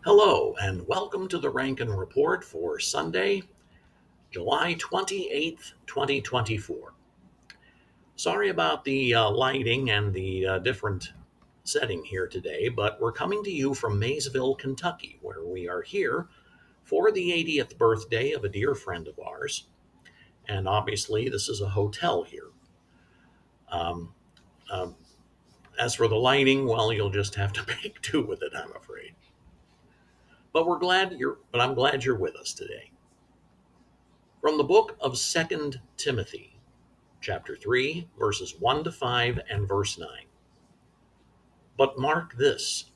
Hello, and welcome to the Rankin Report for Sunday, July 28th, 2024. Sorry about the lighting and the different setting here today, but we're coming to you from Maysville, Kentucky, where we are here for the 80th birthday of a dear friend of ours. And obviously, this is a hotel here. Um, um, as for the lighting, well, you'll just have to make do with it, I'm afraid. But I'm glad you're with us today. From the book of Second Timothy, chapter 3, verses 1 to 5 and verse 9. But mark this,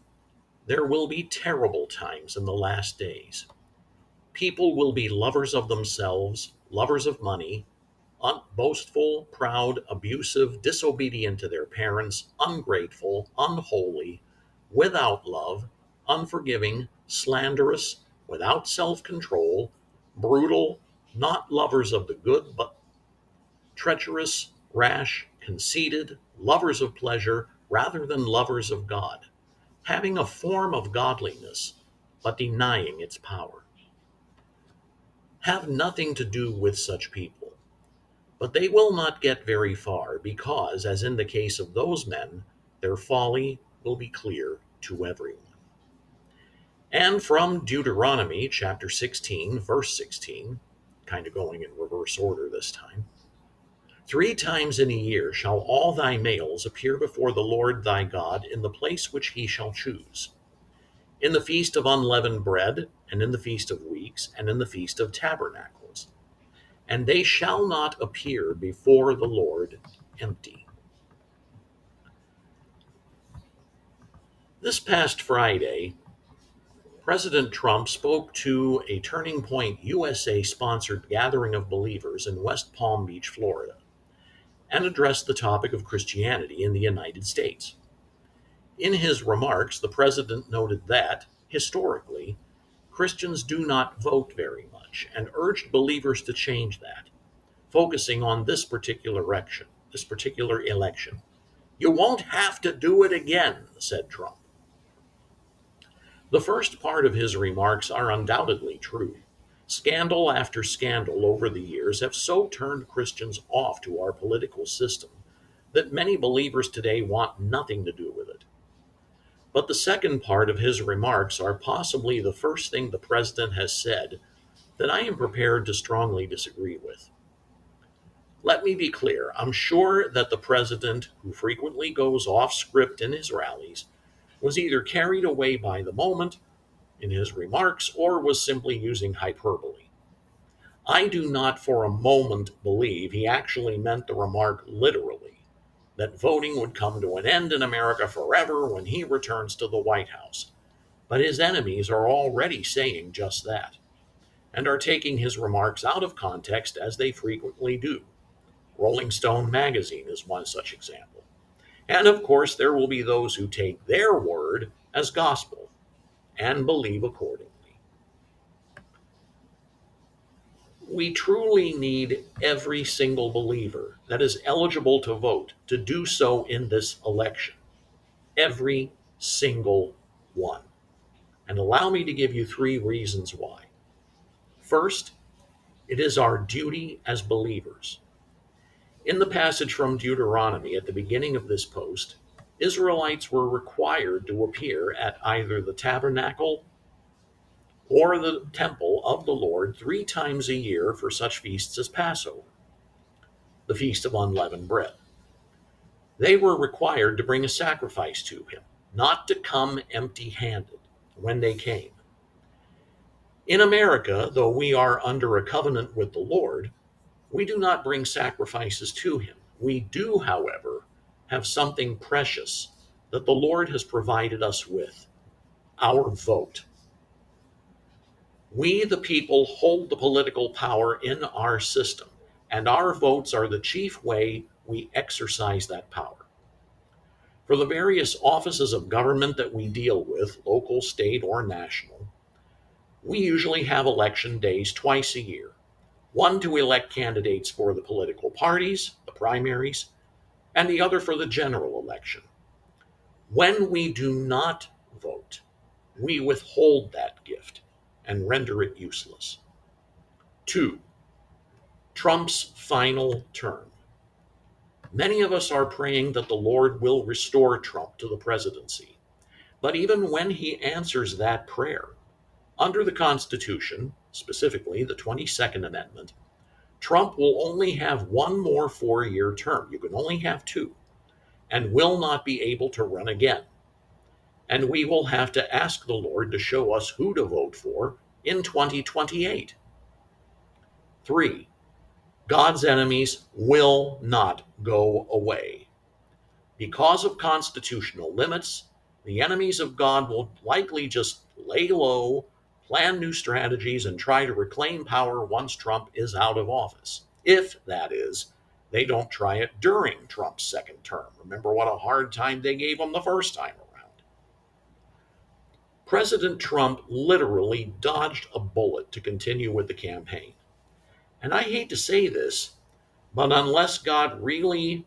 there will be terrible times in the last days. People will be lovers of themselves, lovers of money, boastful, proud, abusive, disobedient to their parents, ungrateful, unholy, without love, unforgiving, slanderous, without self control, brutal, not lovers of the good, but treacherous, rash, conceited, lovers of pleasure rather than lovers of God, having a form of godliness, but denying its power. Have nothing to do with such people, but they will not get very far because, as in the case of those men, their folly will be clear to everyone. And from Deuteronomy chapter 16, verse 16, kind of going in reverse order this time. 3 times in a year shall all thy males appear before the Lord thy God in the place which he shall choose, in the feast of unleavened bread, and in the feast of weeks, and in the feast of tabernacles. And they shall not appear before the Lord empty. This past Friday, President Trump spoke to a Turning Point USA sponsored gathering of believers in West Palm Beach, Florida, and addressed the topic of Christianity in the United States. In his remarks, the president noted that, historically, Christians do not vote very much and urged believers to change that, focusing on this particular election. You won't have to do it again, said Trump. The first part of his remarks are undoubtedly true. Scandal after scandal over the years have so turned Christians off to our political system that many believers today want nothing to do with it. But the second part of his remarks are possibly the first thing the president has said that I am prepared to strongly disagree with. Let me be clear, I'm sure that the president, who frequently goes off script in his rallies, was either carried away by the moment in his remarks or was simply using hyperbole. I do not for a moment believe he actually meant the remark literally, that voting would come to an end in America forever when he returns to the White House. But his enemies are already saying just that, and are taking his remarks out of context as they frequently do. Rolling Stone magazine is one such example. And of course, there will be those who take their word as gospel and believe accordingly. We truly need every single believer that is eligible to vote to do so in this election. Every single one. And allow me to give you 3 reasons why. First, it is our duty as believers. In the passage from Deuteronomy at the beginning of this post, Israelites were required to appear at either the tabernacle or the temple of the Lord 3 times a year for such feasts as Passover, the Feast of Unleavened Bread. They were required to bring a sacrifice to him, not to come empty handed when they came. In America, though we are under a covenant with the Lord, we do not bring sacrifices to him. We do, however, have something precious that the Lord has provided us with: our vote. We, the people, hold the political power in our system, and our votes are the chief way we exercise that power. For the various offices of government that we deal with, local, state, or national, we usually have election days twice a year. One to elect candidates for the political parties, the primaries, and the other for the general election. When we do not vote, we withhold that gift and render it useless. 2. Trump's final term. Many of us are praying that the Lord will restore Trump to the presidency. But even when he answers that prayer, under the Constitution, specifically the 22nd Amendment, Trump will only have one more 4-year term. You can only have two, and will not be able to run again. And we will have to ask the Lord to show us who to vote for in 2028. 3. God's enemies will not go away. Because of constitutional limits, the enemies of God will likely just lay low, plan new strategies, and try to reclaim power once Trump is out of office. If, that is, they don't try it during Trump's second term. Remember what a hard time they gave him the first time around. President Trump literally dodged a bullet to continue with the campaign. And I hate to say this, but unless God really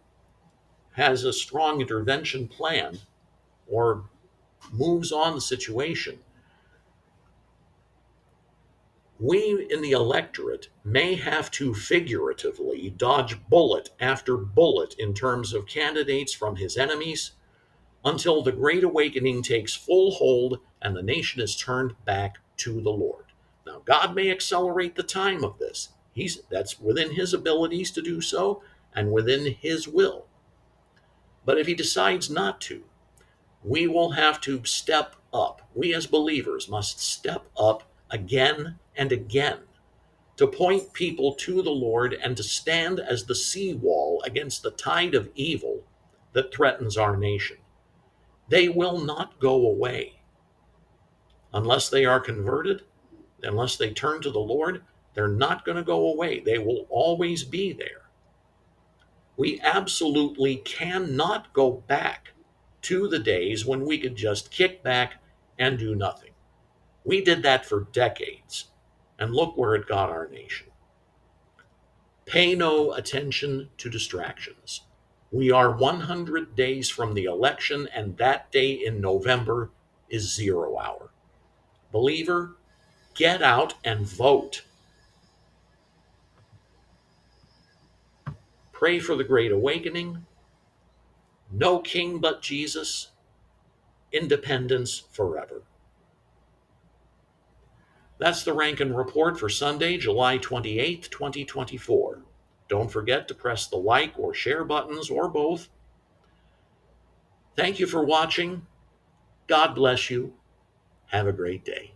has a strong intervention plan or moves on the situation, we in the electorate may have to figuratively dodge bullet after bullet in terms of candidates from his enemies until the Great Awakening takes full hold and the nation is turned back to the Lord. Now, God may accelerate the time of this. That's within his abilities to do so and within his will. But if he decides not to, we will have to step up. We as believers must step up again and again to point people to the Lord and to stand as the seawall against the tide of evil that threatens our nation. They will not go away. Unless they are converted, unless they turn to the Lord, they're not going to go away. They will always be there. We absolutely cannot go back to the days when we could just kick back and do nothing. We did that for decades, and look where it got our nation. Pay no attention to distractions. We are 100 days from the election, and that day in November is 0 hour. Believer, get out and vote. Pray for the Great Awakening. No king but Jesus. Independence forever. That's the Rankin Report for Sunday, July 28th, 2024. Don't forget to press the like or share buttons or both. Thank you for watching. God bless you. Have a great day.